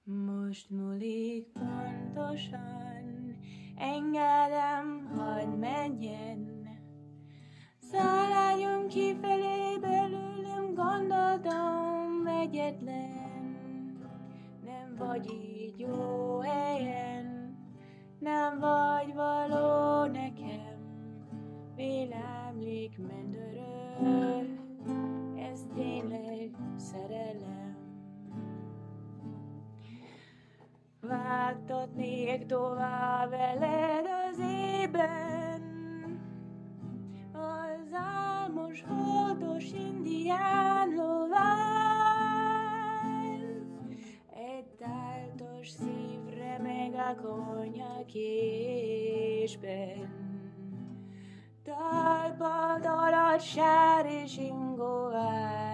Most múlik pontosan, engedem, hadd menjen. Szálljunk kifelé belőlem, gondoltam egyetlen. Nem vagy így jó helyen, nem vagy való nekem. Vélemlik mendörő, ez tényleg szerelem. Vágtatnék tovább veled az ében, az álmos, holdos indián lován. Egy táltos szívre meg a konyakésben, talpad alatt sár és ingóvár.